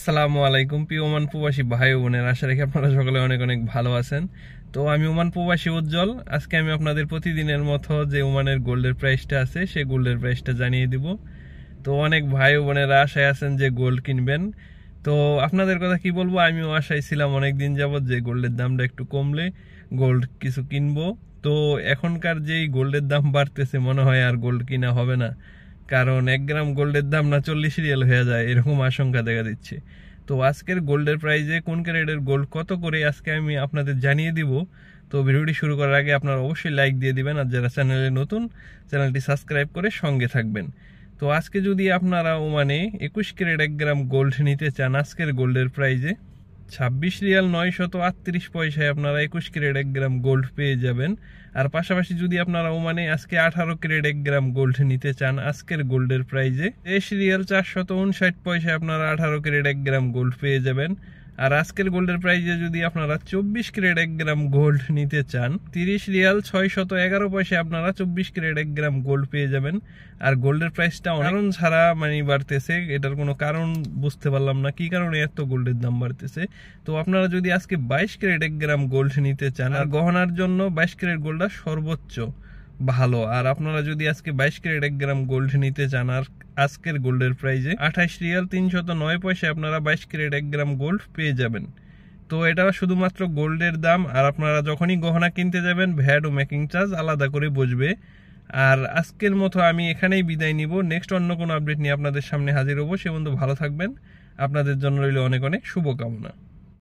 আসসালামু আলাইকুম প্রিয় ওমান প্রবাসী ভাই ও বোনেরা, আশা রাখি আপনারা সকলে অনেক অনেক ভালো আছেন। তো আমি ওমান প্রবাসী উজ্জ্বল। আজকে আমি আপনাদের প্রতিদিনের মতো যে ওমানের গোল্ডের প্রাইসটা আছে সেই গোল্ডের প্রাইসটা জানিয়ে দিব। তো অনেক ভাই ও বোনেরা আশায় আছেন যে গোল্ড কিনবেন। তো আপনাদের কথা কি বলবো, আমিও আশায় ছিলাম অনেক দিন যাবত যে গোল্ডের দামটা একটু কমলে গোল্ড কিছু কিনবো। তো এখনকার যেই গোল্ডের দাম বাড়তেছে মনে হয় আর গোল্ড কিনা হবে না, কারণ 1 গ্রাম গোল্ডের দাম না 40 রিয়াল হয়ে যায়, এরকম আশঙ্কা দেখা দিচ্ছে। তো আজকের গোল্ডের প্রাইজে কোন ক্যারেটের গোল্ড কত করে আজকে আমি আপনাদের জানিয়ে দিব। তো ভিডিওটি শুরু করার আগে আপনারা অবশ্যই লাইক দিয়ে দিবেন, আর যারা চ্যানেলে নতুন চ্যানেলটি সাবস্ক্রাইব করে সঙ্গে থাকবেন। তো আজকে যদি আপনারা ওমানে 21 ক্যারেট 1 গ্রাম গোল্ড নিতে চান, আজকের গোল্ডের প্রাইজে 26 রিয়াল 938 পয়সায় আপনারা 21 ক্যারেট 1 গ্রাম গোল্ড পেয়ে যাবেন। আর পাশাপাশি যদি আপনারা ওমানে আজকে 18 ক্যারেট 1 গ্রাম গোল্ড নিতে চান, আজকের গোল্ডের প্রাইজে 23 রিয়াল 459 পয়সায় আপনারা 18 ক্যারেট 1 গ্রাম গোল্ড পেয়ে যাবেন। আর আজকের গোল্ডের প্রাইজে যদি আপনারা 24 ক্যারেট 1 গ্রাম গোল্ড নিতে চান, 30 রিয়াল 611 পয়সায় আপনারা 24 ক্যারেট 1 গ্রাম গোল্ড পেয়ে যাবেন। আর গোল্ডের প্রাইসটা কারণ ছাড়া বাড়তেছে, এটার কোনো কারণ বুঝতে পারলাম না কি কারণে এত গোল্ডের দাম বাড়তেছে। তো আপনারা যদি আজকে 22 ক্যারেট 1 গ্রাম গোল্ড নিতে চান, আর গহনার জন্য 22 ক্যারেট গোল্ডটা সর্বোচ্চ ভালো। আর আপনারা যদি আজকে 22 ক্যারেট 1 গ্রাম গোল্ড নিতে চান, আর আজকের গোল্ডের প্রাইজে 28 রিয়াল 309 পয়সায় আপনারা 22 ক্যারেট 1 গ্রাম গোল্ড পেয়ে যাবেন। তো এটা শুধুমাত্র গোল্ডের দাম, আর আপনারা যখনই গহনা কিনতে যাবেন ভ্যাট ও মেকিং চার্জ আলাদা করে বসবে। আর আজকের মতো আমি এখানেই বিদায় নিব। নেক্সট অন্য কোনো আপডেট নিয়ে আপনাদের সামনে হাজির হবো। সে পর্যন্ত ভালো থাকবেন। আপনাদের জন্য রইল অনেক অনেক শুভকামনা।